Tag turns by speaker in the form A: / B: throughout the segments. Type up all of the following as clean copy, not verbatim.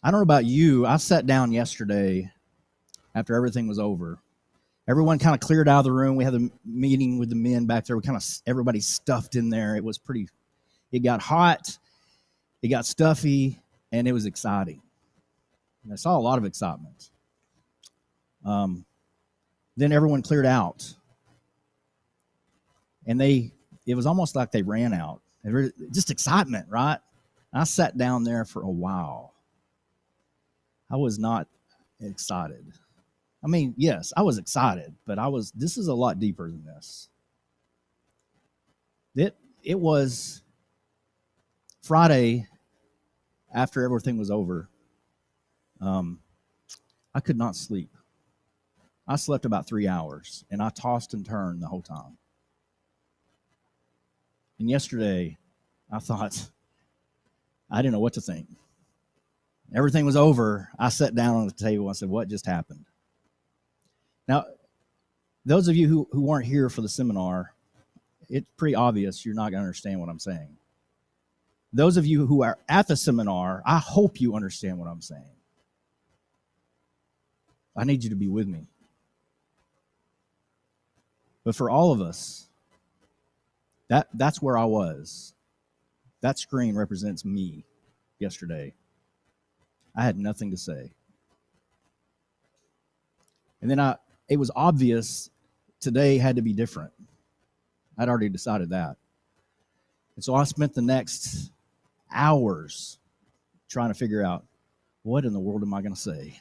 A: I don't know about you. I sat down yesterday after everything was over. Everyone kind of cleared out of the room. We had a meeting with the men back there. We kind of everybody stuffed in there. It was pretty. It got hot. It got stuffy, and it was exciting. And I saw a lot of excitement. Then everyone cleared out, and it was almost like they ran out. Just excitement, right? I sat down there for a while. I was not excited. I mean, yes, I was excited, but this is a lot deeper than this. It was Friday after everything was over. I could not sleep. I slept about 3 hours, and I tossed and turned the whole time. And yesterday, I thought, I didn't know what to think. Everything was over. I sat down on the table and said, what just happened? Now, those of you who weren't here for the seminar, it's pretty obvious you're not going to understand what I'm saying. Those of you who are at the seminar, I hope you understand what I'm saying. I need you to be with me. But for all of us, that's where I was. That screen represents me yesterday. I had nothing to say. And then it was obvious today had to be different. I'd already decided that. And so I spent the next hours trying to figure out, what in the world am I going to say?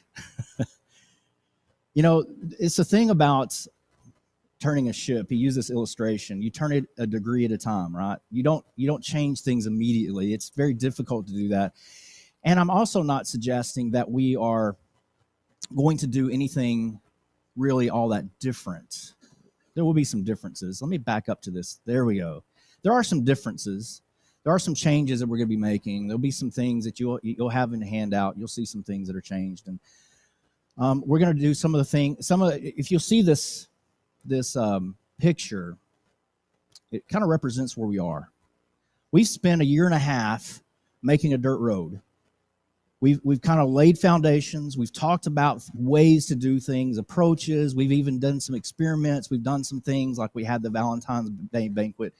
A: You know, it's the thing about turning a ship. He used this illustration. You turn it a degree at a time, right? You don't change things immediately. It's very difficult to do that. And I'm also not suggesting that we are going to do anything really all that different. There will be some differences. Let me back up to this. There we go. There are some differences. There are some changes that we're going to be making. There'll be some things that you'll have in the handout. You'll see some things that are changed, and we're going to do some of the things. If you'll see this picture, it kind of represents where we are. We've spent 1.5 years making a dirt road. We've kind of laid foundations. We've talked about ways to do things, approaches. We've even done some experiments. We've done some things like we had the Valentine's Day banquet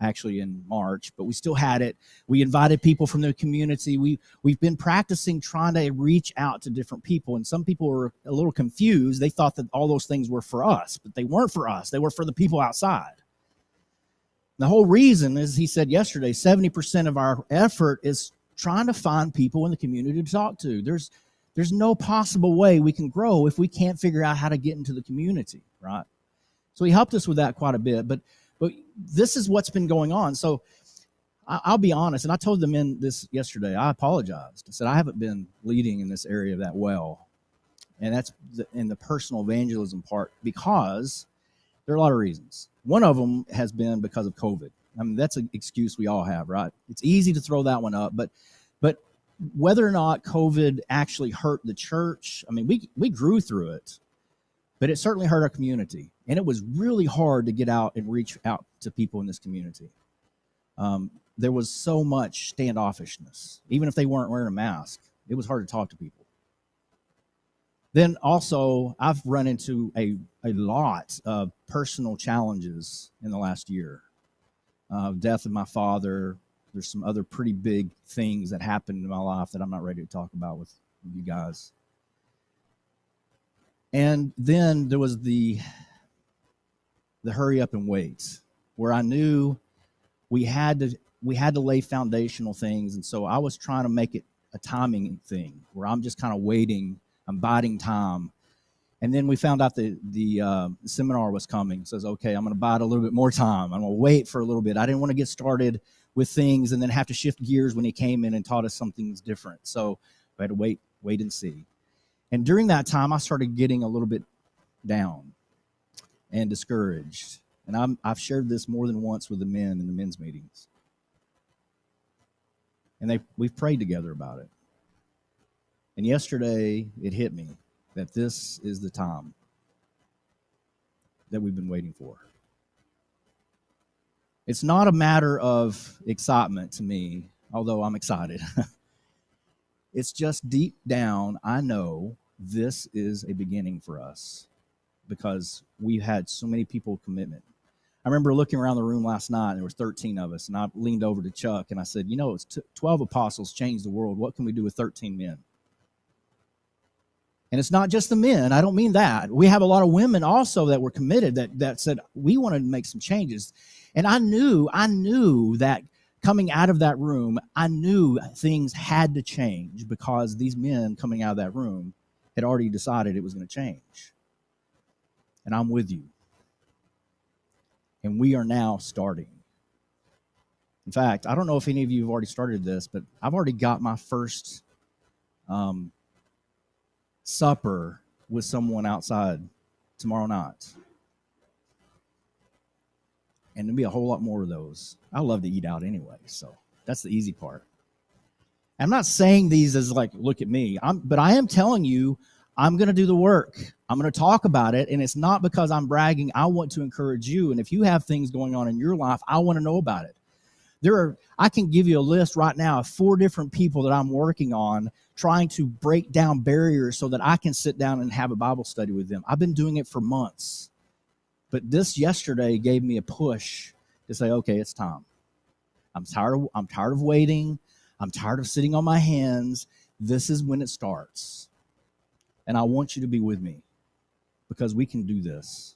A: actually in March, but we still had it. We invited people from the community. We've been practicing trying to reach out to different people, and some people were a little confused. They thought that all those things were for us, but they weren't for us. They were for the people outside. The whole reason is, he said yesterday, 70% of our effort is trying to find people in the community to talk to. There's no possible way we can grow if we can't figure out how to get into the community, right? So he helped us with that quite a bit, but this is what's been going on. So I'll be honest, and I told the men this yesterday. I apologized. I said, I haven't been leading in this area that well, and that's in the personal evangelism part, because there are a lot of reasons. One of them has been because of COVID. I mean, that's an excuse we all have, right? It's easy to throw that one up, but whether or not COVID actually hurt the church, I mean, we grew through it, but it certainly hurt our community, and it was really hard to get out and reach out to people in this community. There was so much standoffishness. Even if they weren't wearing a mask, it was hard to talk to people. Then also, I've run into a lot of personal challenges in the last year. Death of my father. There's some other pretty big things that happened in my life that I'm not ready to talk about with you guys. And then there was the hurry up and wait, where I knew we had to lay foundational things, and so I was trying to make it a timing thing where I'm just kind of waiting, I'm biding time. And then we found out the seminar was coming. So I says, okay, I'm going to bide a little bit more time. I'm going to wait for a little bit. I didn't want to get started with things and then have to shift gears when he came in and taught us something different. So I had to wait and see. And during that time, I started getting a little bit down and discouraged. And I've shared this more than once with the men in the men's meetings. And we've prayed together about it. And yesterday, it hit me that this is the time that we've been waiting for. It's not a matter of excitement to me, although I'm excited. It's just deep down, I know this is a beginning for us because we've had so many people commitment. I remember looking around the room last night, and there were 13 of us, and I leaned over to Chuck, and I said, it's 12 apostles changed the world. What can we do with 13 men? And it's not just the men. I don't mean that. We have a lot of women also that were committed that said, we want to make some changes. And I knew that coming out of that room, I knew things had to change because these men coming out of that room had already decided it was going to change. And I'm with you. And we are now starting. In fact, I don't know if any of you have already started this, but I've already got my first supper with someone outside tomorrow night. And there'll be a whole lot more of those. I love to eat out anyway, so that's the easy part. I'm not saying these as like, look at me, but I am telling you, I'm going to do the work. I'm going to talk about it, and it's not because I'm bragging. I want to encourage you, and if you have things going on in your life, I want to know about it. I can give you a list right now of 4 different people that I'm working on trying to break down barriers so that I can sit down and have a Bible study with them. I've been doing it for months. But this yesterday gave me a push to say, okay, it's time. I'm tired of waiting. I'm tired of sitting on my hands. This is when it starts. And I want you to be with me because we can do this.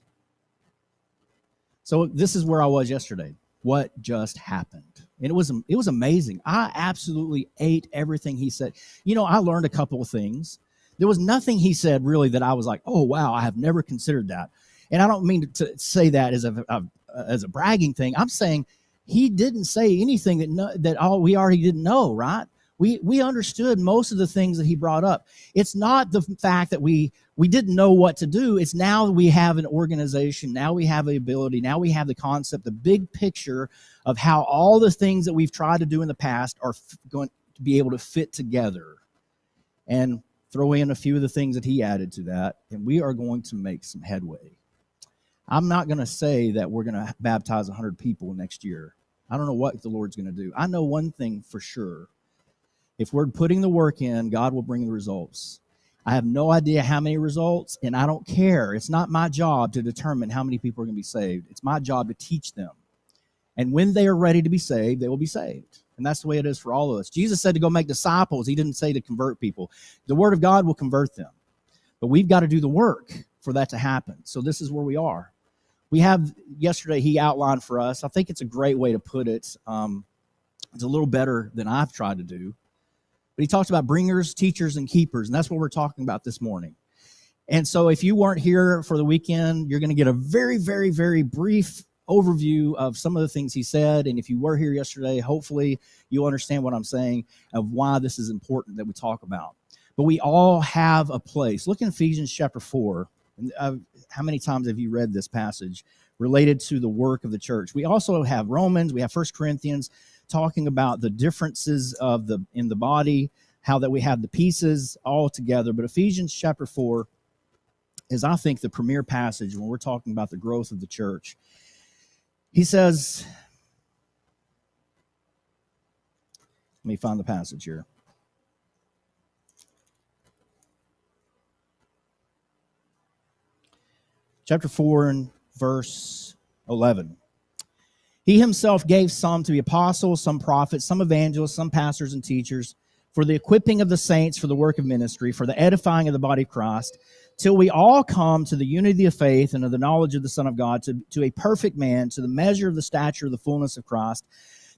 A: So this is where I was yesterday. What just happened? And it was amazing. I absolutely ate everything he said. I learned a couple of things. There was nothing he said really that I was like, oh, wow, I have never considered that. And I don't mean to say that as a bragging thing. I'm saying he didn't say anything that all we already didn't know, right? We understood most of the things that he brought up. It's not the fact that we didn't know what to do. It's now we have an organization. Now we have the ability. Now we have the concept, the big picture of how all the things that we've tried to do in the past are going to be able to fit together. And throw in a few of the things that he added to that, and we are going to make some headway. I'm not going to say that we're going to baptize 100 people next year. I don't know what the Lord's going to do. I know one thing for sure. If we're putting the work in, God will bring the results. I have no idea how many results, and I don't care. It's not my job to determine how many people are going to be saved. It's my job to teach them. And when they are ready to be saved, they will be saved. And that's the way it is for all of us. Jesus said to go make disciples. He didn't say to convert people. The Word of God will convert them. But we've got to do the work for that to happen. So this is where we are. We have, yesterday he outlined for us, I think it's a great way to put it. It's a little better than I've tried to do. But he talks about bringers, teachers, and keepers, and that's what we're talking about this morning. And so if you weren't here for the weekend, you're going to get a very, very, very brief overview of some of the things he said. And if you were here yesterday, hopefully you'll understand what I'm saying of why this is important that we talk about. But we all have a place. Look in Ephesians chapter 4. How many times have you read this passage related to the work of the church? We also have Romans, we have 1 Corinthians, talking about the differences in the body, how that we have the pieces all together. But Ephesians chapter 4 is, I think, the premier passage when we're talking about the growth of the church. He says, let me find the passage here. Chapter 4 and verse 11. He himself gave some to be apostles, some prophets, some evangelists, some pastors and teachers, for the equipping of the saints for the work of ministry, for the edifying of the body of Christ, till we all come to the unity of faith and of the knowledge of the Son of God, to a perfect man, to the measure of the stature of the fullness of Christ,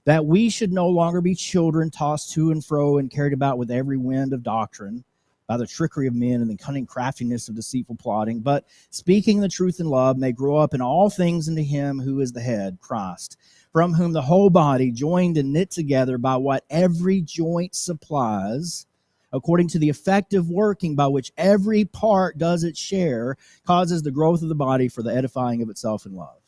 A: that we should no longer be children tossed to and fro and carried about with every wind of doctrine, by the trickery of men and the cunning craftiness of deceitful plotting, but speaking the truth in love may grow up in all things into him who is the head, Christ, from whom the whole body, joined and knit together by what every joint supplies, according to the effective working by which every part does its share, causes the growth of the body for the edifying of itself in love.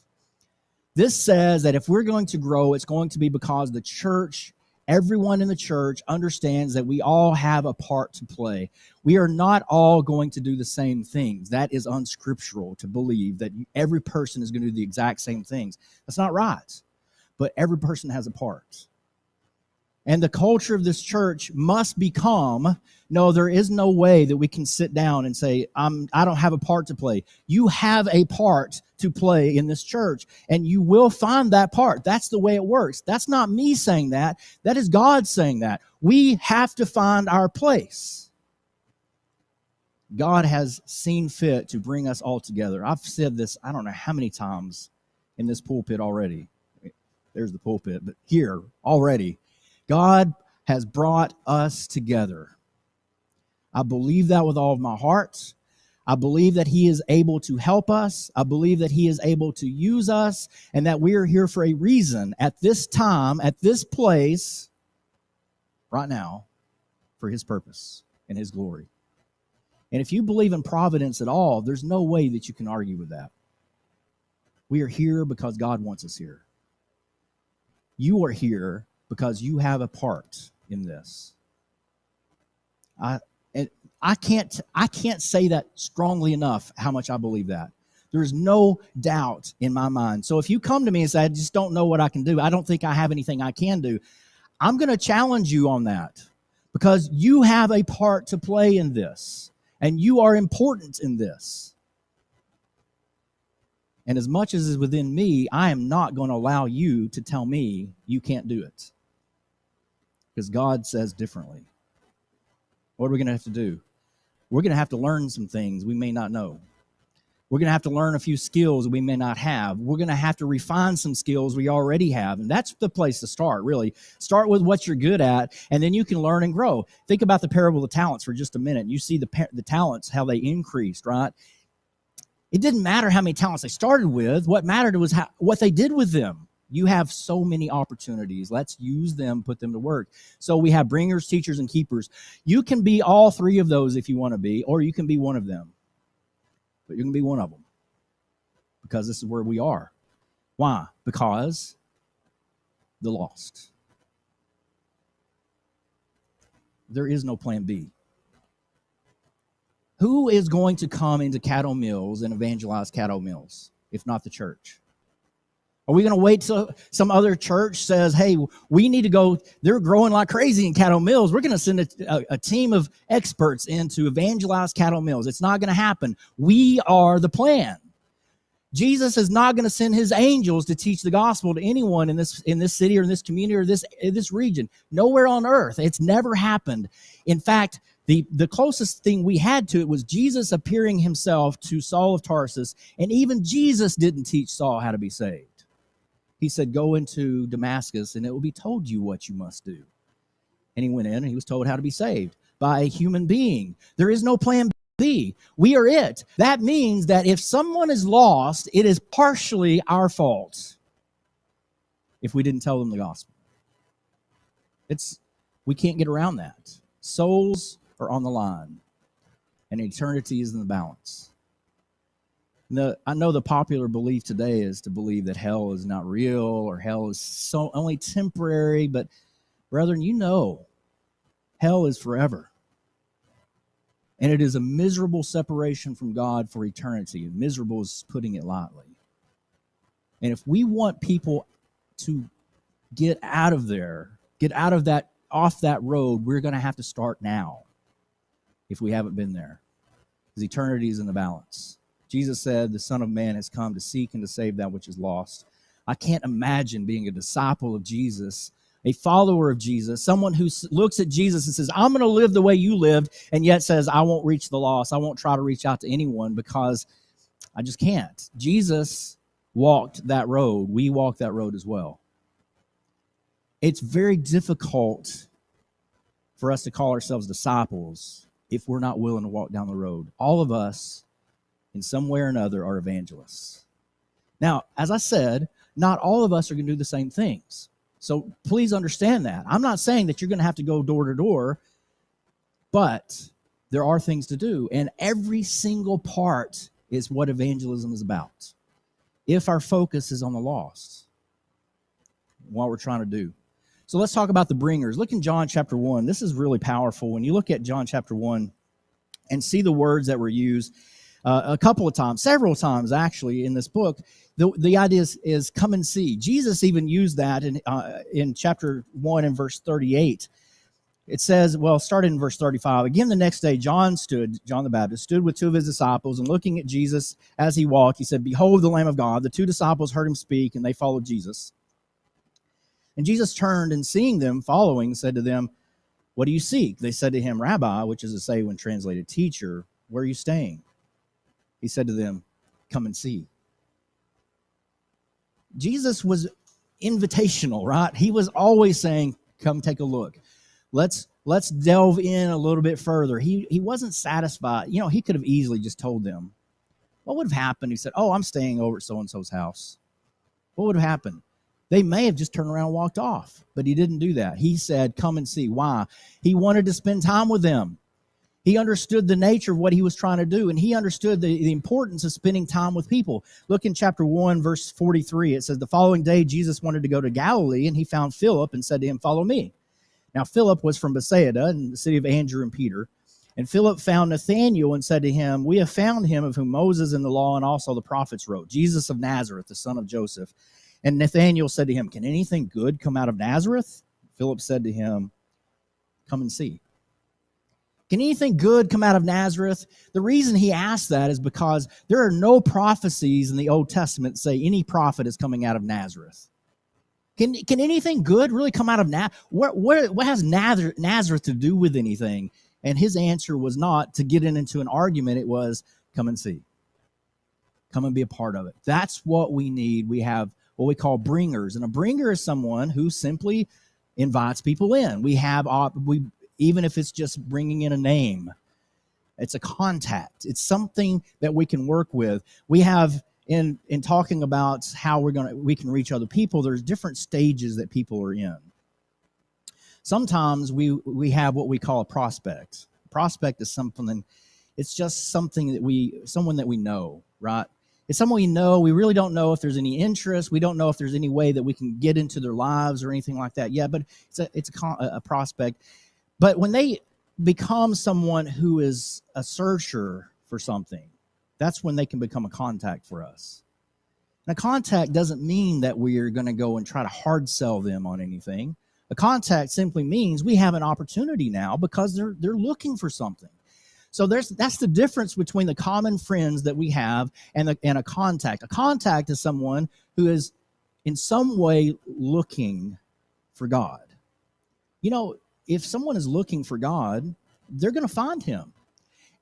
A: This says that if we're going to grow, it's going to be because the church, everyone in the church understands that we all have a part to play. We are not all going to do the same things. That is unscriptural to believe that every person is going to do the exact same things. That's not right. But every person has a part. And the culture of this church must become, no, there is no way that we can sit down and say, I don't have a part to play. You have a part to play in this church, and you will find that part. That's the way it works. That's not me saying that. That is God saying that. We have to find our place. God has seen fit to bring us all together. I've said this, I don't know how many times in this pulpit already. There's the pulpit, but here already. God has brought us together. I believe that with all of my heart. I believe that He is able to help us. I believe that He is able to use us, and that we are here for a reason at this time, at this place, right now, for His purpose and His glory. And if you believe in providence at all, there's no way that you can argue with that. We are here because God wants us here. You are here because you have a part in this. I can't say that strongly enough how much I believe that. There's no doubt in my mind. So if you come to me and say, I just don't know what I can do, I don't think I have anything I can do, I'm going to challenge you on that, because you have a part to play in this, and you are important in this. And as much as is within me, I am not going to allow you to tell me you can't do it, because God says differently. What are we going to have to do? We're going to have to learn some things we may not know. We're going to have to learn a few skills we may not have. We're going to have to refine some skills we already have. And that's the place to start, really. Start with what you're good at, and then you can learn and grow. Think about the parable of the talents for just a minute. You see the talents, how they increased, right? It didn't matter how many talents they started with. What mattered was what they did with them. You have so many opportunities. Let's use them, put them to work. So we have bringers, teachers, and keepers. You can be all three of those if you want to be, or you can be one of them. But you can be one of them, because this is where we are. Why? Because the lost. There is no plan B. Who is going to come into Caddo Mills and evangelize Caddo Mills, if not the church? Are we going to wait till some other church says, hey, we need to go, they're growing like crazy in Caddo Mills, we're going to send a team of experts in to evangelize Caddo Mills? It's not going to happen. We are the plan. Jesus is not going to send his angels to teach the gospel to anyone in this city or in this community or this region. Nowhere on earth. It's never happened. In fact, the closest thing we had to it was Jesus appearing himself to Saul of Tarsus, and even Jesus didn't teach Saul how to be saved. He said, go into Damascus, and it will be told you what you must do. And he went in, and he was told how to be saved by a human being. There is no plan B. We are it. That means that if someone is lost, it is partially our fault if we didn't tell them the gospel. We can't get around that. Souls are on the line, and eternity is in the balance. I know the popular belief today is to believe that hell is not real, or hell is only temporary. But, brethren, you know hell is forever. And it is a miserable separation from God for eternity. And miserable is putting it lightly. And if we want people to get out of there, off that road, we're going to have to start now if we haven't been there. Because eternity is in the balance. Jesus said, the Son of Man has come to seek and to save that which is lost. I can't imagine being a disciple of Jesus, a follower of Jesus, someone who looks at Jesus and says, I'm going to live the way you lived, and yet says, I won't reach the lost. I won't try to reach out to anyone because I just can't. Jesus walked that road. We walk that road as well. It's very difficult for us to call ourselves disciples if we're not willing to walk down the road. All of us, in some way or another, are evangelists. Now, as I said, not all of us are going to do the same things. So please understand that. I'm not saying that you're going to have to go door to door, but there are things to do. And every single part is what evangelism is about. If our focus is on the lost, what we're trying to do. So let's talk about the bringers. Look in John chapter 1. This is really powerful. When you look at John chapter 1 and see the words that were used, a couple of times, several times actually in this book. The idea is come and see. Jesus even used that in chapter 1 and verse 38. It says, well, starting in verse 35, again the next day John the Baptist, stood with two of his disciples, and looking at Jesus as he walked, he said, "Behold the Lamb of God." The two disciples heard him speak, and they followed Jesus. And Jesus turned, and seeing them following, said to them, "What do you seek?" They said to him, "Rabbi," which is to say when translated, "Teacher, where are you staying?" He said to them, "Come and see." Jesus was invitational, right? He was always saying, "Come take a look. Let's delve in a little bit further." He wasn't satisfied. He could have easily just told them. What would have happened? He said, "Oh, I'm staying over at so-and-so's house." What would have happened? They may have just turned around and walked off, but he didn't do that. He said, "Come and see." Why? He wanted to spend time with them. He understood the nature of what he was trying to do, and he understood the importance of spending time with people. Look in chapter 1, verse 43. It says, "The following day, Jesus wanted to go to Galilee, and he found Philip and said to him, 'Follow me.' Now, Philip was from Bethsaida, in the city of Andrew and Peter. And Philip found Nathanael and said to him, 'We have found him of whom Moses in the law and also the prophets wrote, Jesus of Nazareth, the son of Joseph.' And Nathanael said to him, 'Can anything good come out of Nazareth?' Philip said to him, 'Come and see.'" Can anything good come out of Nazareth? The reason he asked that is because there are no prophecies in the Old Testament that say any prophet is coming out of Nazareth. Can anything good really come out of Nazareth? What has Nazareth to do with anything? And his answer was not to get into an argument. It was, "Come and see. Come and be a part of it." That's what we need. We have what we call bringers. And a bringer is someone who simply invites people in. Even if it's just bringing in a name, it's a contact. It's something that we can work with. We have in talking about how we can reach other people, there's different stages that people are in. Sometimes we have what we call a prospect. A prospect is something, it's just someone that we know, right? It's someone we know. We really don't know if there's any interest. We don't know if there's any way that we can get into their lives or anything like that. Yeah, but it's a prospect. But when they become someone who is a searcher for something, that's when they can become a contact for us. And a contact doesn't mean that we are going to go and try to hard sell them on anything. A contact simply means we have an opportunity now because they're looking for something. So that's the difference between the common friends that we have and a contact. A contact is someone who is in some way looking for God. If someone is looking for God, they're going to find him.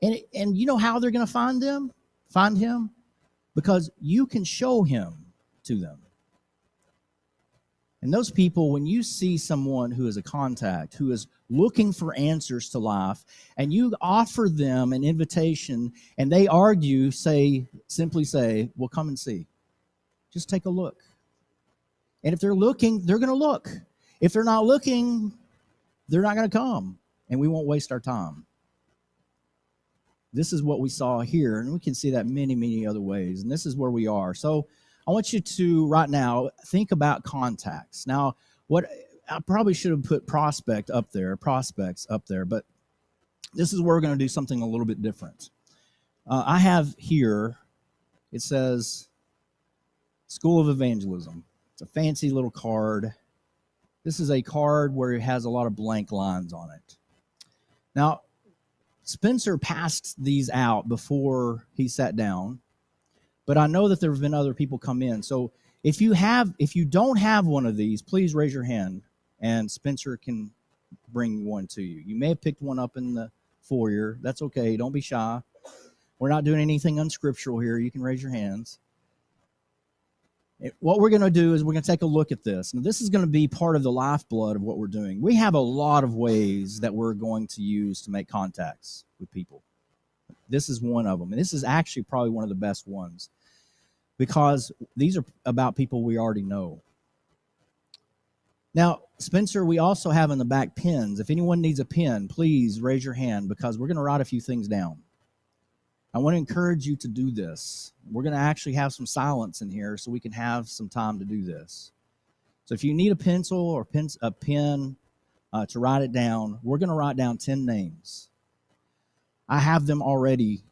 A: And you know how they're going to find him? Because you can show him to them. And those people, when you see someone who is a contact, who is looking for answers to life, and you offer them an invitation, and they simply say, "Well, come and see. Just take a look." And if they're looking, they're going to look. If they're not looking, they're not going to come, and we won't waste our time. This is what we saw here, and we can see that many, many other ways, and this is where we are. So I want you to, right now, think about contacts. Now, I probably should have put prospects up there, but this is where we're going to do something a little bit different. I have here, it says School of Evangelism. It's a fancy little card. This is a card where it has a lot of blank lines on it. Now, Spencer passed these out before he sat down, but I know that there have been other people come in. So if you don't have one of these, please raise your hand, and Spencer can bring one to you. You may have picked one up in the foyer. That's okay. Don't be shy. We're not doing anything unscriptural here. You can raise your hands. What we're going to do is we're going to take a look at this. Now, this is going to be part of the lifeblood of what we're doing. We have a lot of ways that we're going to use to make contacts with people. This is one of them. And this is actually probably one of the best ones because these are about people we already know. Now, Spencer, we also have in the back pens. If anyone needs a pen, please raise your hand because we're going to write a few things down. I want to encourage you to do this. We're going to actually have some silence in here so we can have some time to do this. So if you need a pencil or a pen to write it down, we're going to write down 10 names. I have them already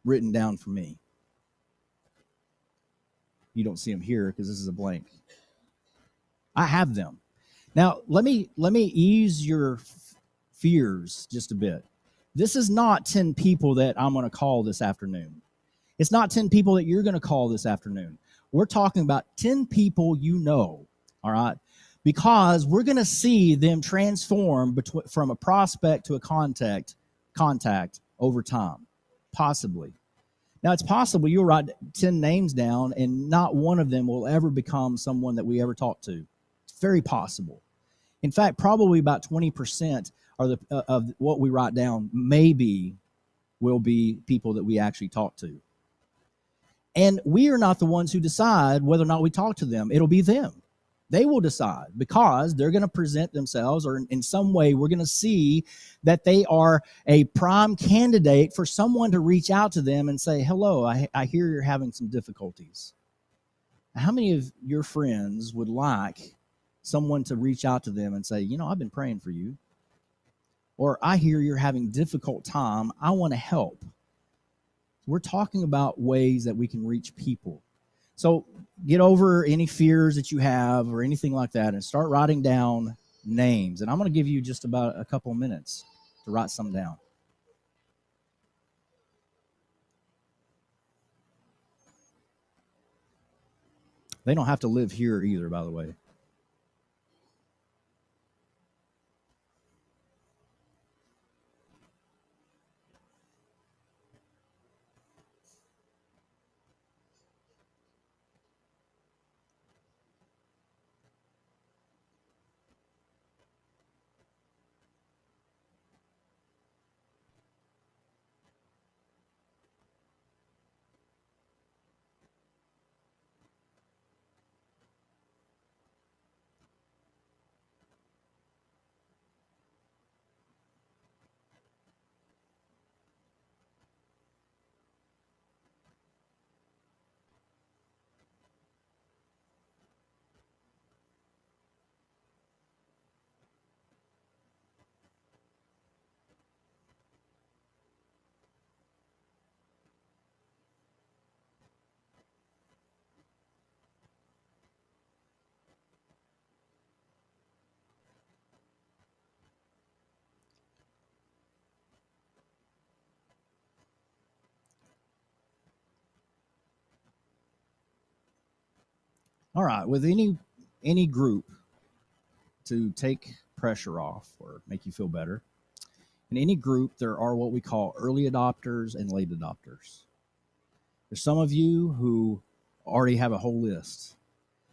A: written down for me. You don't see them here because this is a blank. I have them. Now, let me ease your fears just a bit. This is not 10 people that I'm going to call this afternoon. It's not 10 people that you're going to call this afternoon. We're talking about 10 people you know, all right? Because we're going to see them transform from a prospect to a contact over time, possibly. Now, it's possible you'll write 10 names down and not one of them will ever become someone that we ever talk to. It's very possible. In fact, probably about 20% of what we write down maybe will be people that we actually talk to. And we are not the ones who decide whether or not we talk to them. It'll be them. They will decide because they're going to present themselves, or in some way we're going to see that they are a prime candidate for someone to reach out to them and say, hello, I hear you're having some difficulties. How many of your friends would like someone to reach out to them and say, I've been praying for you. Or I hear you're having a difficult time. I want to help. We're talking about ways that we can reach people. So get over any fears that you have or anything like that and start writing down names. And I'm going to give you just about a couple of minutes to write some down. They don't have to live here either, by the way. All right, with any group to take pressure off or make you feel better, in any group there are what we call early adopters and late adopters. There's some of you who already have a whole list.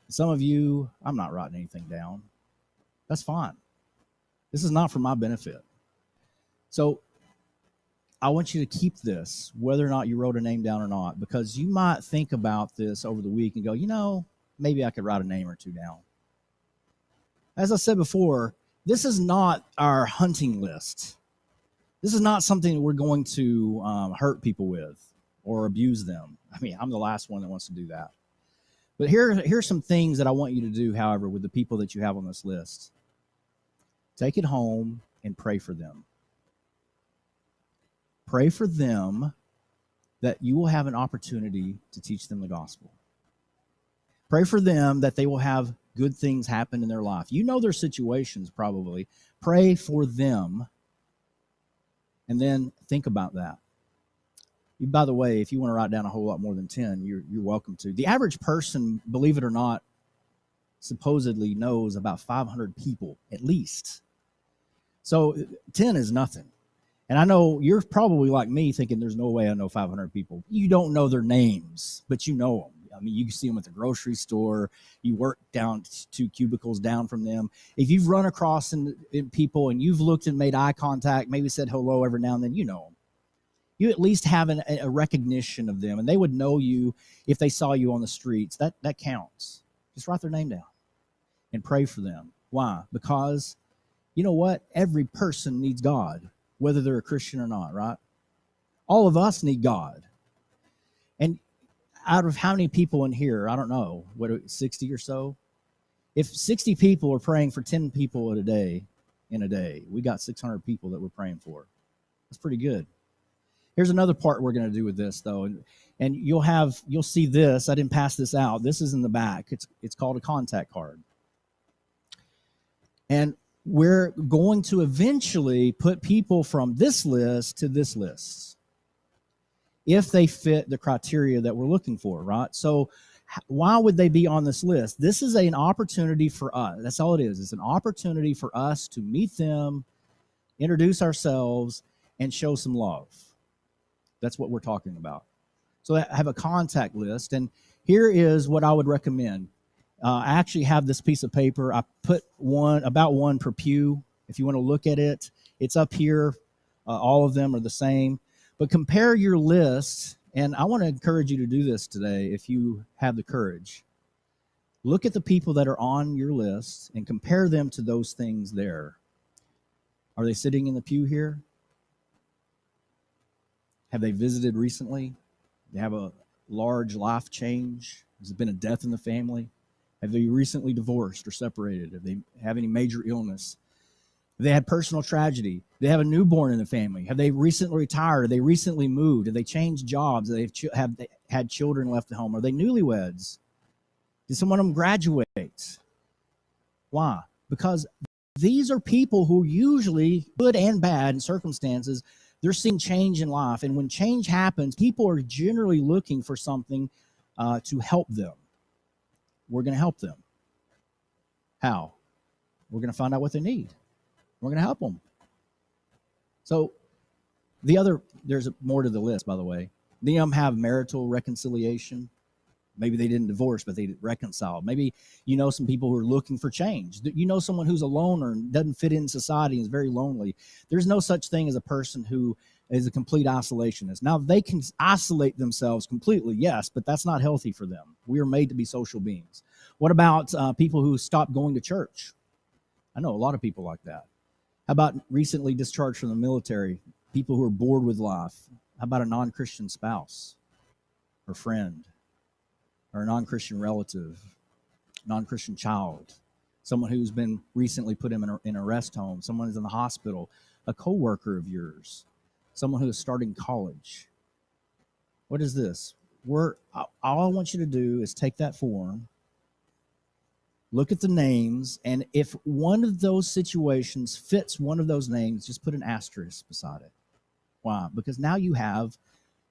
A: Some of you, I'm not writing anything down. That's fine. This is not for my benefit. So I want you to keep this, whether or not you wrote a name down or not, because you might think about this over the week and go, maybe I could write a name or two down. As I said before, this is not our hunting list. This is not something that we're going to hurt people with or abuse them. I mean, I'm the last one that wants to do that. But here's some things that I want you to do, however, with the people that you have on this list. Take it home and pray for them. Pray for them that you will have an opportunity to teach them the gospel. Pray for them that they will have good things happen in their life. You know their situations probably. Pray for them and then think about that. By the way, if you want to write down a whole lot more than 10, you're welcome to. The average person, believe it or not, supposedly knows about 500 people at least. So 10 is nothing. And I know you're probably like me thinking there's no way I know 500 people. You don't know their names, but you know them. I mean, you can see them at the grocery store. You work down 2 cubicles down from them. If you've run across in people and you've looked and made eye contact, maybe said hello every now and then, you know them. You at least have a recognition of them, and they would know you if they saw you on the streets. That counts. Just write their name down and pray for them. Why? Because you know what? Every person needs God, whether they're a Christian or not, right? All of us need God. And out of how many people in here, I don't know, 60 or so? If 60 people are praying for 10 people in a day, we got 600 people that we're praying for. That's pretty good. Here's another part we're going to do with this, though, and you'll see this. I didn't pass this out. This is in the back. It's called a contact card, and we're going to eventually put people from this list to this list if they fit the criteria that we're looking for, right? So why would they be on this list? This is an opportunity for us. That's all it is. It's an opportunity for us to meet them, introduce ourselves, and show some love. That's what we're talking about. So I have a contact list, and here is what I would recommend. I actually have this piece of paper. I put about one per pew. If you want to look at it, it's up here. All of them are the same. But compare your list, and I want to encourage you to do this today if you have the courage. Look at the people that are on your list and compare them to those things there. Are they sitting in the pew here? Have they visited recently? They have a large life change? Has there been a death in the family? Have they recently divorced or separated? Have they have any major illness? Have they had personal tragedy? Do they have a newborn in the family? Have they recently retired? Have they recently moved? Have they changed jobs? Have they had children left at home? Are they newlyweds? Did some of them graduate? Why? Because these are people who usually, good and bad in circumstances, they're seeing change in life. And when change happens, people are generally looking for something to help them. We're going to help them. How? We're going to find out what they need. We're going to help them. So there's more to the list, by the way. Many of them have marital reconciliation. Maybe they didn't divorce, but they reconciled. Maybe you know some people who are looking for change. You know someone who's a loner and doesn't fit in society and is very lonely. There's no such thing as a person who is a complete isolationist. Now, they can isolate themselves completely, yes, but that's not healthy for them. We are made to be social beings. What about people who stopped going to church? I know a lot of people like that. How about recently discharged from the military, people who are bored with life? How about a non-Christian spouse or friend? Or a non-Christian relative, non-Christian child, someone who's been recently put in a rest home, someone who's in the hospital, a coworker of yours, someone who is starting college. What is this? All I want you to do is take that form, look at the names, and if one of those situations fits one of those names, just put an asterisk beside it. Why? Because now you have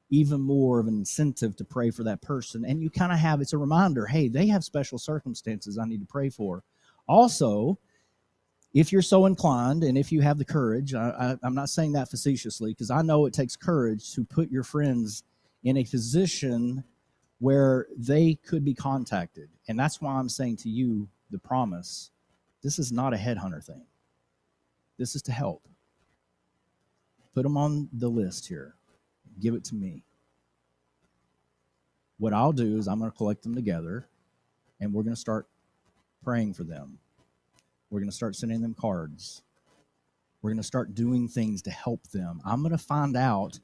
A: even more of an incentive to pray for that person. And you kind of have, it's a reminder, hey, they have special circumstances I need to pray for. Also, if you're so inclined and if you have the courage, I'm not saying that facetiously because I know it takes courage to put your friends in a position where they could be contacted. And that's why I'm saying to you, the promise, this is not a headhunter thing. This is to help. Put them on the list here. Give it to me. What I'll do is I'm going to collect them together, and we're going to start praying for them. We're going to start sending them cards. We're going to start doing things to help them. I'm going to find out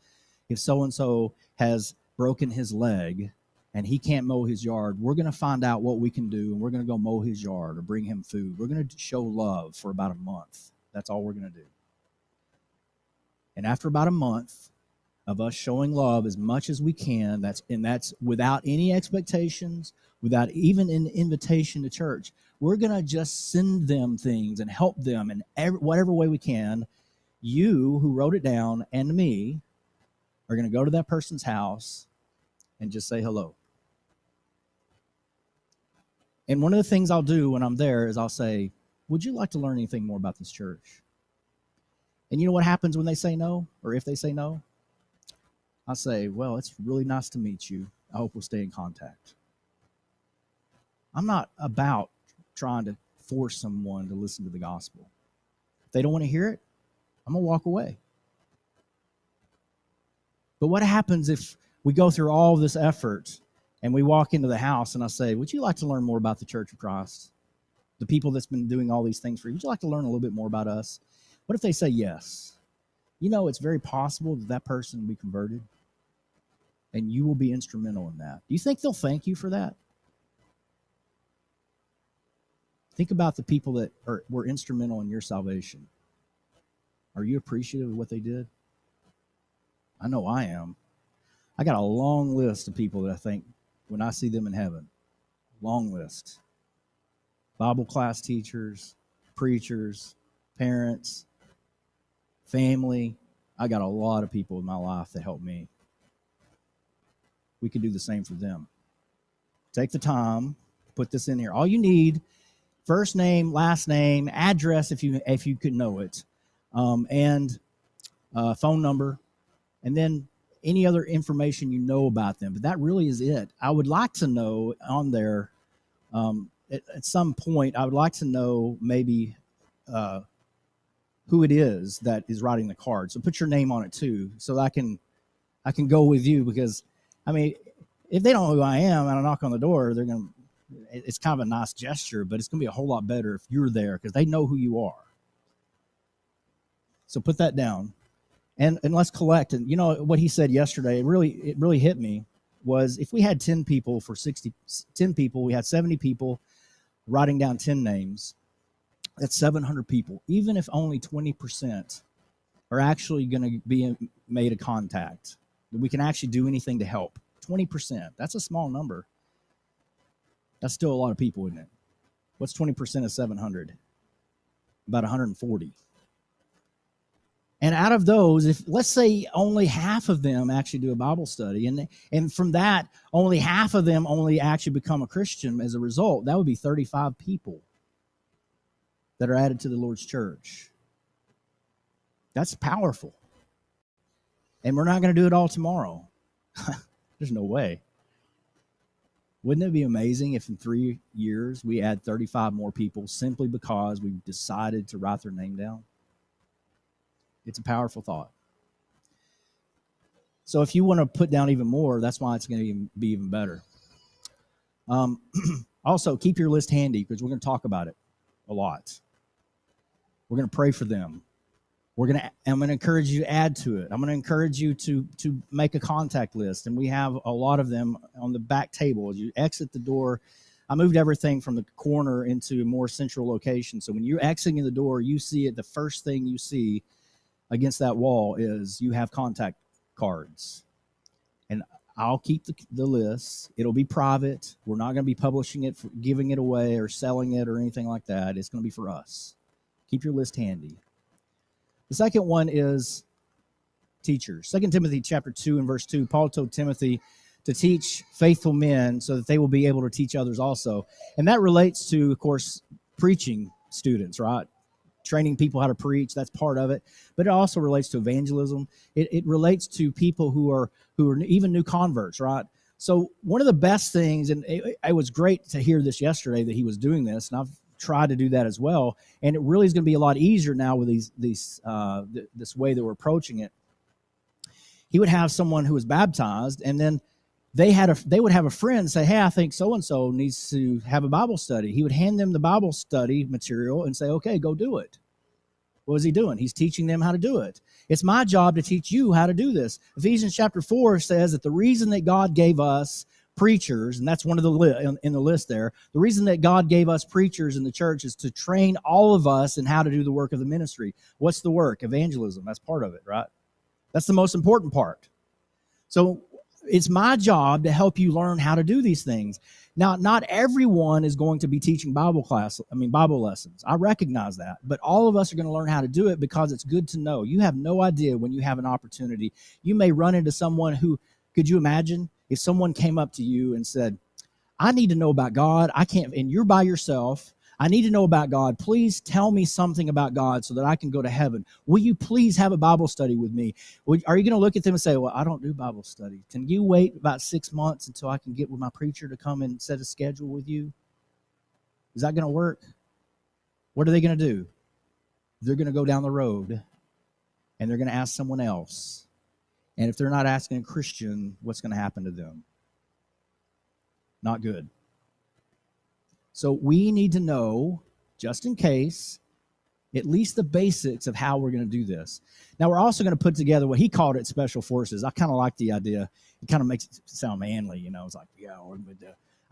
A: if so-and-so has broken his leg and he can't mow his yard. We're going to find out what we can do, and we're going to go mow his yard or bring him food. We're going to show love for about a month. That's all we're going to do. And after about a month of us showing love as much as we can, that's without any expectations, without even an invitation to church. We're going to just send them things and help them in whatever way we can. You, who wrote it down, and me, are going to go to that person's house and just say hello. And one of the things I'll do when I'm there is I'll say, would you like to learn anything more about this church? And you know what happens when they say no, or if they say no? I say, well, it's really nice to meet you. I hope we'll stay in contact. I'm not about trying to force someone to listen to the gospel. If they don't want to hear it, I'm going to walk away. But what happens if we go through all this effort and we walk into the house and I say, would you like to learn more about the Church of Christ? The people that's been doing all these things for you, would you like to learn a little bit more about us? What if they say yes? You know, it's very possible that person will be converted, and you will be instrumental in that. Do you think they'll thank you for that? Think about the people that were instrumental in your salvation. Are you appreciative of what they did? I know I am. I got a long list of people that I think when I see them in heaven, long list. Bible class teachers, preachers, parents, family. I got a lot of people in my life that help me. We could do the same for them. Take the time, put this in here. All you need, first name, last name, address if you could know it, and phone number, and then any other information you know about them. But that really is it. I would like to know on there, at some point, I would like to know maybe who it is that is writing the card. So put your name on it too, so that I can go with you, because, I mean, if they don't know who I am and I knock on the door, it's kind of a nice gesture, but it's going to be a whole lot better if you're there because they know who you are. So put that down. And let's collect. And you know what he said yesterday, it really hit me, was if we had 10 people for 10 people, we had 70 people writing down 10 names, that's 700 people. Even if only 20% are actually going to be made a contact, that we can actually do anything to help. 20%, that's a small number. That's still a lot of people, isn't it? What's 20% of 700? About 140. And out of those, if let's say only half of them actually do a Bible study, and from that, only half of them only actually become a Christian as a result, that would be 35 people that are added to the Lord's church. That's powerful. And we're not going to do it all tomorrow. There's no way. Wouldn't it be amazing if in 3 years we add 35 more people simply because we decided to write their name down? It's a powerful thought. So if you want to put down even more, that's why it's going to be even better. Also, keep your list handy because we're going to talk about it a lot. We're going to pray for them. I'm going to encourage you to add to it. I'm going to encourage you to make a contact list, and we have a lot of them on the back table. As you exit the door, I moved everything from the corner into a more central location. So when you're exiting the door, you see it. The first thing you see against that wall is you have contact cards. And I'll keep the list. It'll be private. We're not going to be publishing it, giving it away, or selling it or anything like that. It's going to be for us. Keep your list handy. The second one is teachers. 2 Timothy chapter 2 and verse 2, Paul told Timothy to teach faithful men so that they will be able to teach others also. And that relates to, of course, preaching students, right? Training people how to preach, that's part of it. But it also relates to evangelism. It relates to people who are even new converts, right? So one of the best things, and it was great to hear this yesterday that he was doing this, and I've tried to do that as well. And it really is going to be a lot easier now with this way that we're approaching it. He would have someone who was baptized, and then they would have a friend say, "Hey, I think so-and-so needs to have a Bible study." He would hand them the Bible study material and say, "Okay, go do it." What is he doing? He's teaching them how to do it. It's my job to teach you how to do this. Ephesians chapter 4 says that the reason that God gave us preachers, and that's one of the in the list there, the reason that God gave us preachers in the church is to train all of us in how to do the work of the ministry. What's the work? Evangelism. That's part of it, right? That's the most important part. So it's my job to help you learn how to do these things. Now, not everyone is going to be teaching Bible lessons. I recognize that. But all of us are going to learn how to do it because it's good to know. You have no idea when you have an opportunity. You may run into someone who, could you imagine if someone came up to you and said, "I need to know about God. I can't," and you're by yourself. "I need to know about God. Please tell me something about God so that I can go to heaven. Will you please have a Bible study with me?" Are you going to look at them and say, "Well, I don't do Bible study. Can you wait about 6 months until I can get with my preacher to come and set a schedule with you?" Is that going to work? What are they going to do? They're going to go down the road and they're going to ask someone else. And if they're not asking a Christian, what's going to happen to them? Not good. So we need to know, just in case, at least the basics of how we're going to do this. Now, we're also going to put together what he called it special forces. I kind of like the idea. It kind of makes it sound manly, you know. It's like, yeah,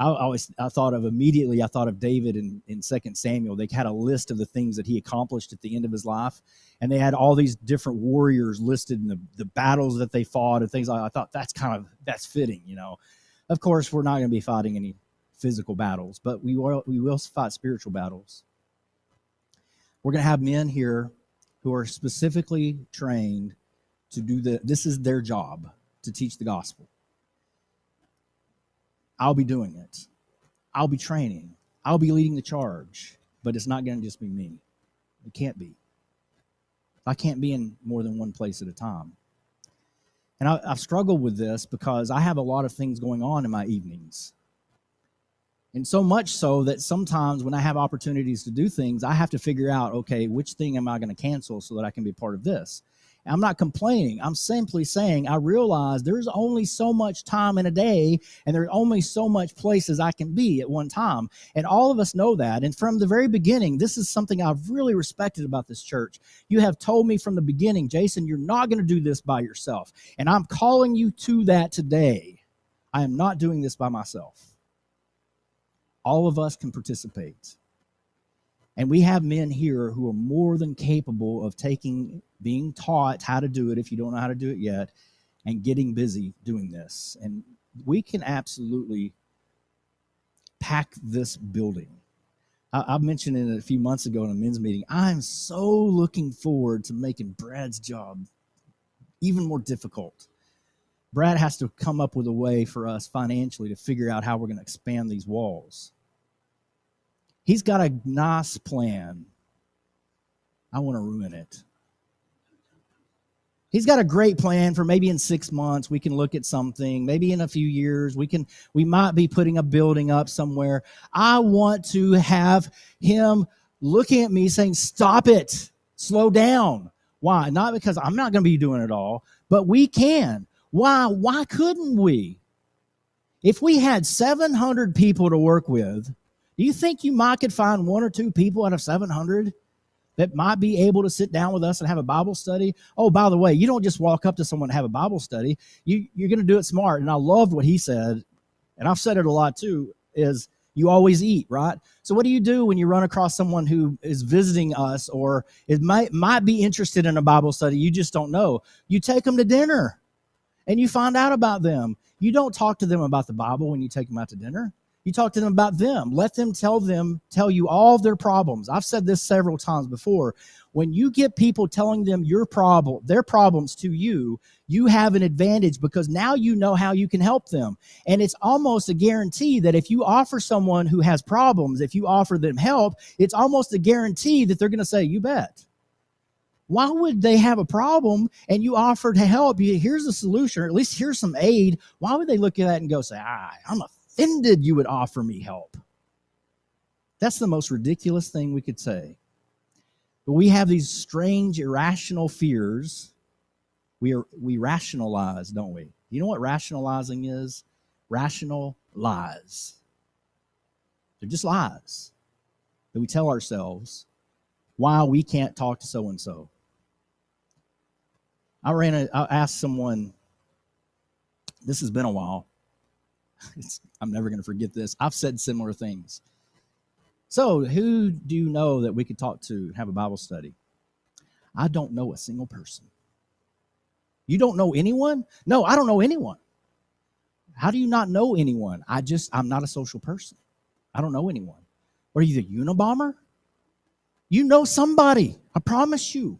A: I thought of David in 2 Samuel. They had a list of the things that he accomplished at the end of his life, and they had all these different warriors listed in the battles that they fought and things like that. I thought that's fitting, you know. Of course, we're not going to be fighting any physical battles, but we will fight spiritual battles. We're going to have men here who are specifically trained to do this is their job, to teach the gospel. I'll be doing it. I'll be training. I'll be leading the charge, but it's not going to just be me. It can't be. I can't be in more than one place at a time. And I've struggled with this because I have a lot of things going on in my evenings. And so much so that sometimes when I have opportunities to do things, I have to figure out, okay, which thing am I going to cancel so that I can be part of this? And I'm not complaining. I'm simply saying I realize there's only so much time in a day, and there's only so much places I can be at one time. And all of us know that. And from the very beginning, this is something I've really respected about this church. You have told me from the beginning, Jason, you're not going to do this by yourself. And I'm calling you to that today. I am not doing this by myself. All of us can participate. And we have men here who are more than capable of being taught how to do it if you don't know how to do it yet, and getting busy doing this. And we can absolutely pack this building. I mentioned it a few months ago in a men's meeting. I'm so looking forward to making Brad's job even more difficult. Brad has to come up with a way for us financially to figure out how we're going to expand these walls. He's got a nice plan. I want to ruin it. He's got a great plan for maybe in 6 months we can look at something. Maybe in a few years we might be putting a building up somewhere. I want to have him looking at me saying, "Stop it. Slow down." Why? Not because I'm not going to be doing it all, but we can. Why? Why couldn't we? If we had 700 people to work with, do you think you might could find 1 or 2 people out of 700 that might be able to sit down with us and have a Bible study? Oh, by the way, you don't just walk up to someone and have a Bible study. You're going to do it smart. And I loved what he said, and I've said it a lot too, is you always eat, right? So what do you do when you run across someone who is visiting us or might be interested in a Bible study? You just don't know. You take them to dinner and you find out about them. You don't talk to them about the Bible when you take them out to dinner. You talk to them about them. Let them tell you all of their problems. I've said this several times before. When you get people telling them their problems to you, you have an advantage because now you know how you can help them. And it's almost a guarantee that if you offer someone who has problems, if you offer them help, it's almost a guarantee that they're going to say, "You bet." Why would they have a problem and you offer to help? Here's a solution, or at least here's some aid. Why would they look at that and go say, "I'm offended you would offer me help"? That's the most ridiculous thing we could say. But we have these strange, irrational fears. We rationalize, don't we? You know what rationalizing is? Rational lies. They're just lies that we tell ourselves why we can't talk to so-and-so. I asked someone, this has been a while. I'm never going to forget this. I've said similar things. So, who do you know that we could talk to and have a Bible study? I don't know a single person. You don't know anyone? No, I don't know anyone. How do you not know anyone? I'm not a social person. I don't know anyone. What are you, the Unabomber? You know somebody, I promise you.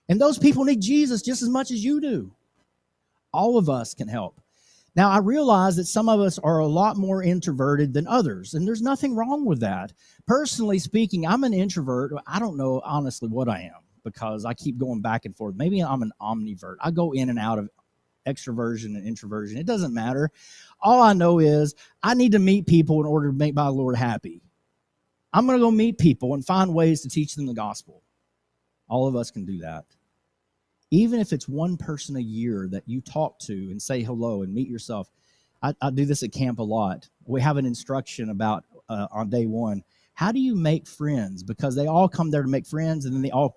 A: And those people need Jesus just as much as you do. All of us can help. Now, I realize that some of us are a lot more introverted than others, and there's nothing wrong with that. Personally speaking, I'm an introvert. I don't know honestly what I am because I keep going back and forth. Maybe I'm an omnivert. I go in and out of extroversion and introversion. It doesn't matter. All I know is I need to meet people in order to make my Lord happy. I'm going to go meet people and find ways to teach them the gospel. All of us can do that. Even if it's one person a year that you talk to and say hello and meet yourself. I do this at camp a lot. We have an instruction about on day one. How do you make friends? Because they all come there to make friends and then they all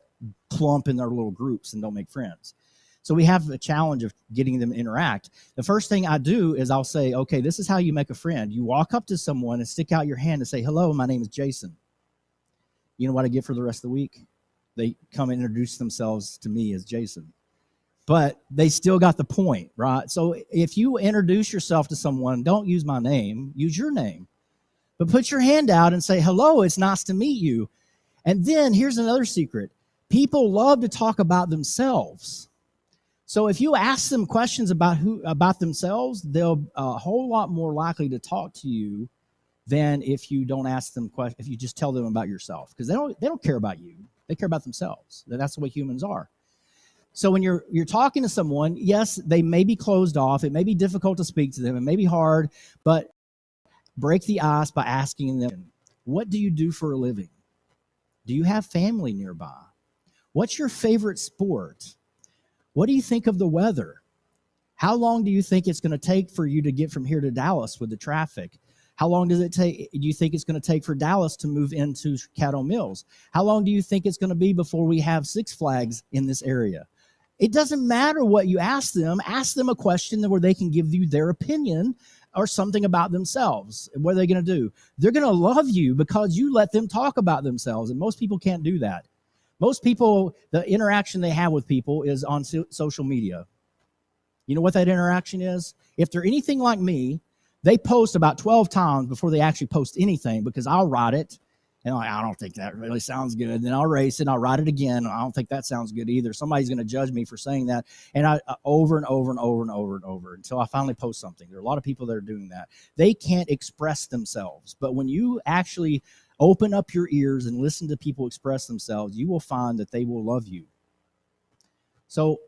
A: clump in their little groups and don't make friends. So we have a challenge of getting them to interact. The first thing I do is I'll say, okay, this is how you make a friend. You walk up to someone and stick out your hand and say, hello, my name is Jason. You know what I get for the rest of the week? They come and introduce themselves to me as Jason. But they still got the point, right? So if you introduce yourself to someone, don't use my name, use your name. But put your hand out and say, hello, it's nice to meet you. And then here's another secret. People love to talk about themselves. So if you ask them questions about themselves, they'll a whole lot more likely to talk to you than if you don't ask them questions, if you just tell them about yourself, because they don't care about you. They care about themselves. That's the way humans are. So when you're talking to someone, yes, they may be closed off. It may be difficult to speak to them. It may be hard, but break the ice by asking them, what do you do for a living? Do you have family nearby? What's your favorite sport? What do you think of the weather? How long do you think it's going to take for you to get from here to Dallas with the traffic? How long do you think it's going to take for Dallas to move into Caddo Mills? How long do you think it's going to be before we have Six Flags in this area? It doesn't matter what you ask them. Ask them a question where they can give you their opinion or something about themselves. What are they going to do? They're going to love you because you let them talk about themselves, and most people can't do that. Most people, the interaction they have with people is on social media. You know what that interaction is? If they're anything like me, they post about 12 times before they actually post anything, because I'll write it, and I'm like, I don't think that really sounds good. And then I'll erase it, and I'll write it again. I don't think that sounds good either. Somebody's going to judge me for saying that. And I over and over and over and over and over until I finally post something. There are a lot of people that are doing that. They can't express themselves. But when you actually open up your ears and listen to people express themselves, you will find that they will love you. So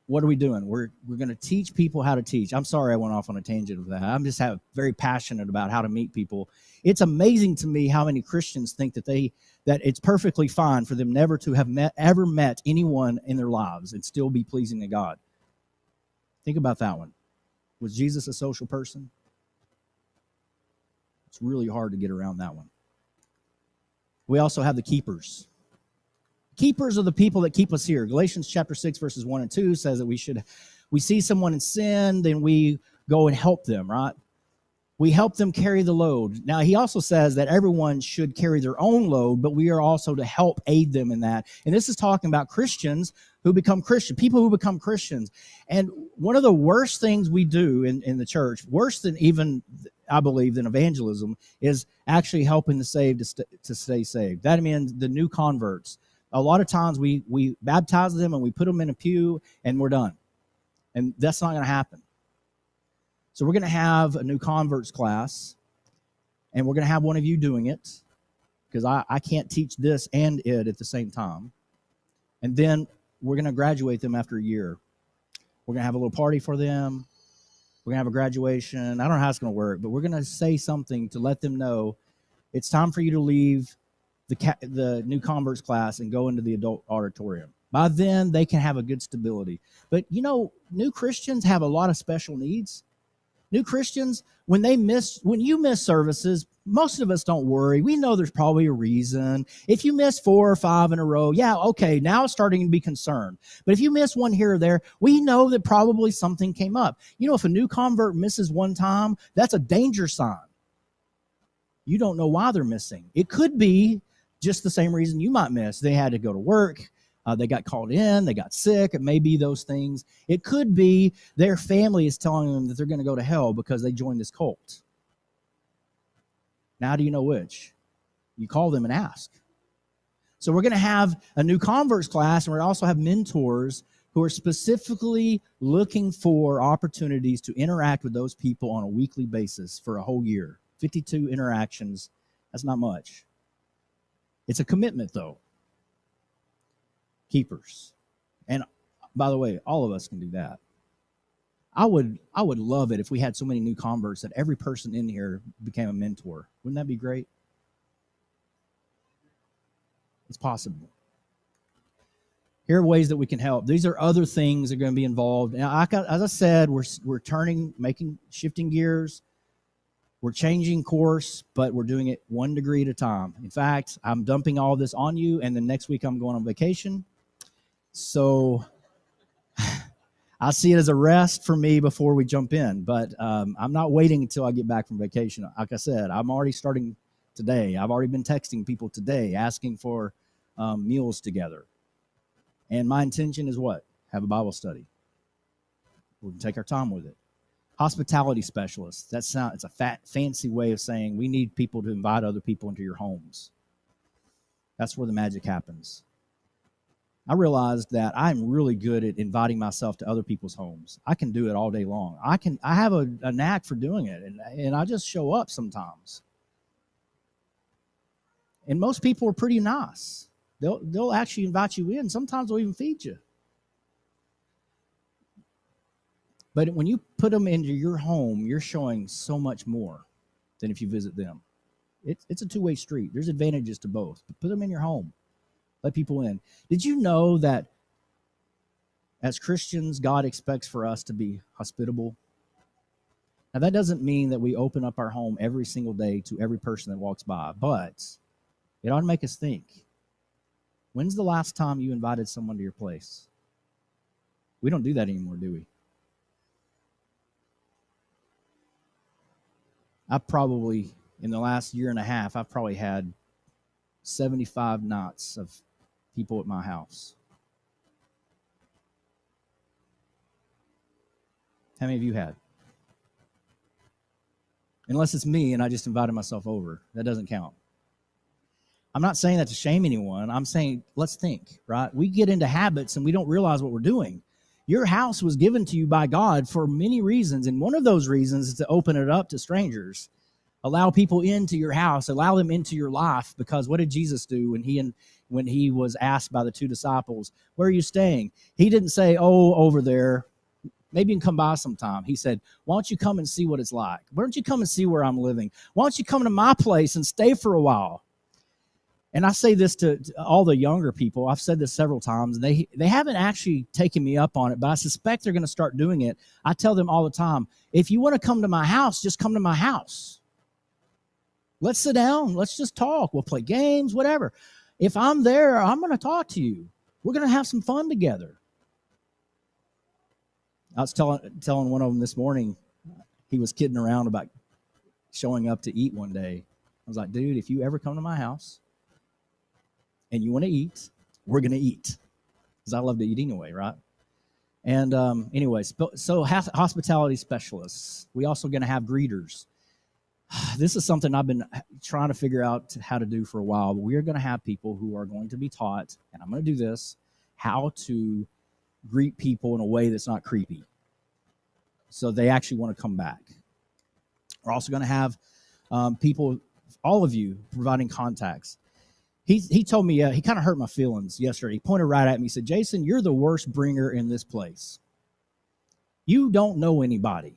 A: what are we doing? We're going to teach people how to teach. I'm sorry I went off on a tangent of that. I'm just very passionate about how to meet people. It's amazing to me how many Christians think that it's perfectly fine for them never to have ever met anyone in their lives and still be pleasing to God. Think about that one. Was Jesus a social person? It's really hard to get around that one. We also have the keepers. Keepers are the people that keep us here. Galatians chapter 6, verses 1 and 2 says that we see someone in sin, then we go and help them, right? We help them carry the load. Now, he also says that everyone should carry their own load, but we are also to help aid them in that. And this is talking about Christians who become Christian, people who become Christians. And one of the worst things we do in the church, worse than even, I believe, than evangelism, is actually helping the saved to stay saved. That means the new converts. A lot of times we baptize them and we put them in a pew and we're done. And that's not going to happen. So we're going to have a new converts class, and we're going to have one of you doing it, because I can't teach this and it at the same time. And then we're going to graduate them after a year. We're going to have a little party for them. We're going to have a graduation. I don't know how it's going to work, but we're going to say something to let them know it's time for you to leave the new converts class and go into the adult auditorium. By then, they can have a good stability. But, new Christians have a lot of special needs. New Christians, when you miss services, most of us don't worry. We know there's probably a reason. If you miss 4 or 5 in a row, yeah, okay, now it's starting to be concerned. But if you miss one here or there, we know that probably something came up. If a new convert misses one time, that's a danger sign. You don't know why they're missing. It could be just the same reason you might miss. They had to go to work. They got called in. They got sick. It may be those things. It could be their family is telling them that they're going to go to hell because they joined this cult. Now, do you know which? You call them and ask. So we're going to have a new converts class, and we're going to also have mentors who are specifically looking for opportunities to interact with those people on a weekly basis for a whole year. 52 interactions. That's not much. It's a commitment, though. Keepers. And by the way, all of us can do that. I would love it if we had so many new converts that every person in here became a mentor. Wouldn't that be great? It's possible. Here are ways that we can help. These are other things that are going to be involved. Now, as I said, we're shifting gears. We're changing course, but we're doing it 1 degree at a time. In fact, I'm dumping all this on you, and then next week I'm going on vacation. So I see it as a rest for me before we jump in, but I'm not waiting until I get back from vacation. Like I said, I'm already starting today. I've already been texting people today asking for meals together. And my intention is what? Have a Bible study. We can take our time with it. Hospitality specialists. It's a fancy way of saying we need people to invite other people into your homes. That's where the magic happens. I realized that I'm really good at inviting myself to other people's homes. I can do it all day long. I have a knack for doing it, and I just show up sometimes. And most people are pretty nice. They'll actually invite you in. Sometimes they'll even feed you. But when you put them into your home, you're showing so much more than if you visit them. It's a two-way street. There's advantages to both. But put them in your home. Let people in. Did you know that as Christians, God expects for us to be hospitable? Now, that doesn't mean that we open up our home every single day to every person that walks by, but it ought to make us think. When's the last time you invited someone to your place? We don't do that anymore, do we? In the last year and a half, I've probably had 75 nights of people at my house. How many of you had? Unless it's me and I just invited myself over. That doesn't count. I'm not saying that to shame anyone. I'm saying let's think, right? We get into habits and we don't realize what we're doing. Your house was given to you by God for many reasons, and one of those reasons is to open it up to strangers. Allow people into your house. Allow them into your life, because what did Jesus do when he was asked by the two disciples, where are you staying? He didn't say, oh, over there. Maybe you can come by sometime. He said, why don't you come and see what it's like? Why don't you come and see where I'm living? Why don't you come to my place and stay for a while? And I say this to all the younger people. I've said this several times. They haven't actually taken me up on it, but I suspect they're going to start doing it. I tell them all the time, if you want to come to my house, just come to my house. Let's sit down. Let's just talk. We'll play games, whatever. If I'm there, I'm going to talk to you. We're going to have some fun together. I was telling one of them this morning, he was kidding around about showing up to eat one day. I was like, dude, if you ever come to my house and you want to eat, we're going to eat. Because I love to eat anyway, right? And anyways, so hospitality specialists. We also going to have greeters. This is something I've been trying to figure out how to do for a while. But we are going to have people who are going to be taught, and I'm going to do this, how to greet people in a way that's not creepy, so they actually want to come back. We're also going to have people, all of you, providing contacts. He told me, he kind of hurt my feelings yesterday. He pointed right at me. He said, Jason, you're the worst bringer in this place. You don't know anybody.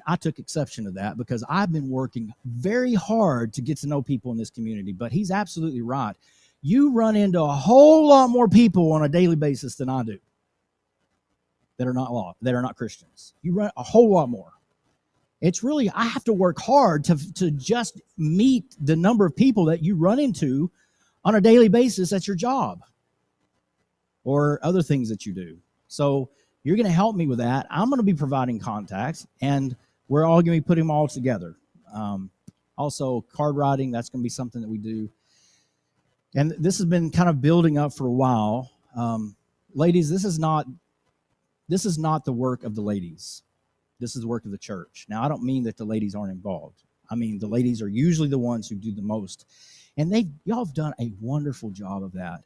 A: I took exception to that because I've been working very hard to get to know people in this community. But he's absolutely right. You run into a whole lot more people on a daily basis than I do that are not Christians. You run a whole lot more. It's really, I have to work hard to just meet the number of people that you run into on a daily basis at your job or other things that you do. So you're going to help me with that. I'm going to be providing contacts, and we're all going to be putting them all together. Also, card writing, that's going to be something that we do. And this has been kind of building up for a while. Ladies, this is not the work of the ladies. This is the work of the church. Now, I don't mean that the ladies aren't involved. I mean, the ladies are usually the ones who do the most. And y'all have done a wonderful job of that.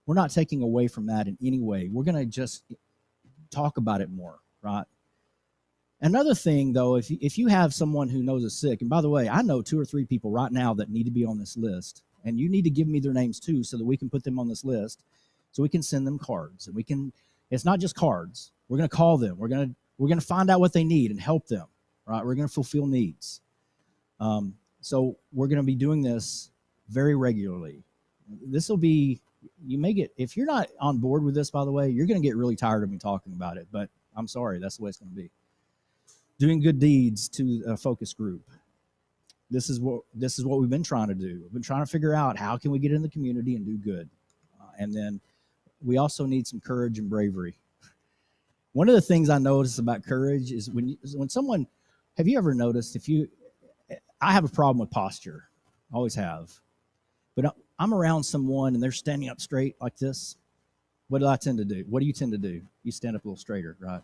A: We're not taking away from that in any way. We're going to just talk about it more, right? Another thing, though, if you have someone who knows is sick, and by the way, I know 2 or 3 people right now that need to be on this list, and you need to give me their names too so that we can put them on this list, so we can send them cards. And it's not just cards. We're going to call them. We're going to find out what they need and help them, right? We're going to fulfill needs. So we're going to be doing this very regularly. This will be, if you're not on board with this, by the way, you're going to get really tired of me talking about it, but I'm sorry, that's the way it's going to be. Doing good deeds to a focus group. This is what we've been trying to do. We've been trying to figure out how can we get in the community and do good. And then we also need some courage and bravery. One of the things I notice about courage is when someone, have you ever noticed I have a problem with posture, always have, but I'm around someone and they're standing up straight like this. What do I tend to do? What do you tend to do? You stand up a little straighter, right?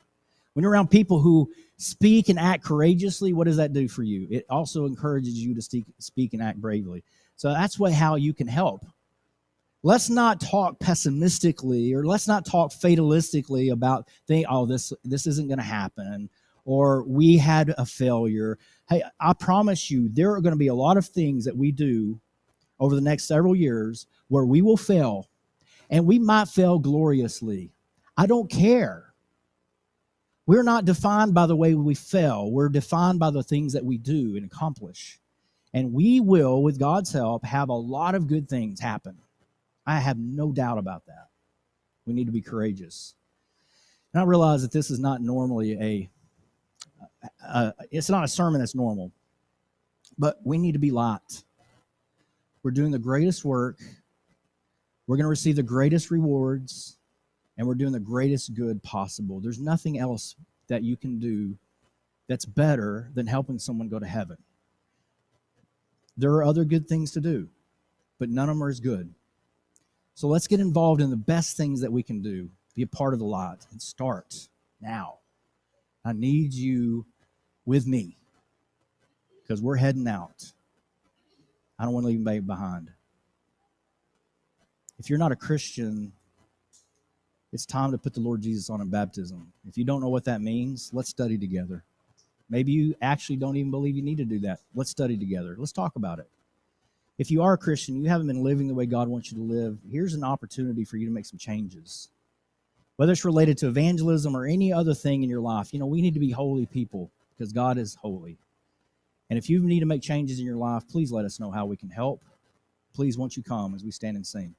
A: When you're around people who speak and act courageously, what does that do for you? It also encourages you to speak and act bravely. So that's how you can help. Let's not talk pessimistically, or let's not talk fatalistically about this isn't going to happen, or we had a failure. Hey, I promise you, there are going to be a lot of things that we do over the next several years where we will fail, and we might fail gloriously. I don't care. We're not defined by the way we fail. We're defined by the things that we do and accomplish. And we will, with God's help, have a lot of good things happen. I have no doubt about that. We need to be courageous. And I realize that this is not normally it's not a sermon that's normal. But we need to be light. We're doing the greatest work. We're going to receive the greatest rewards. And we're doing the greatest good possible. There's nothing else that you can do that's better than helping someone go to heaven. There are other good things to do, but none of them are as good. So let's get involved in the best things that we can do. Be a part of the lot and start now. I need you with me because we're heading out. I don't want to leave anybody behind. If you're not a Christian, it's time to put the Lord Jesus on in baptism. If you don't know what that means, let's study together. Maybe you actually don't even believe you need to do that. Let's study together. Let's talk about it. If you are a Christian, you haven't been living the way God wants you to live, here's an opportunity for you to make some changes. Whether it's related to evangelism or any other thing in your life, we need to be holy people because God is holy. And if you need to make changes in your life, please let us know how we can help. Please, won't you come as we stand and sing.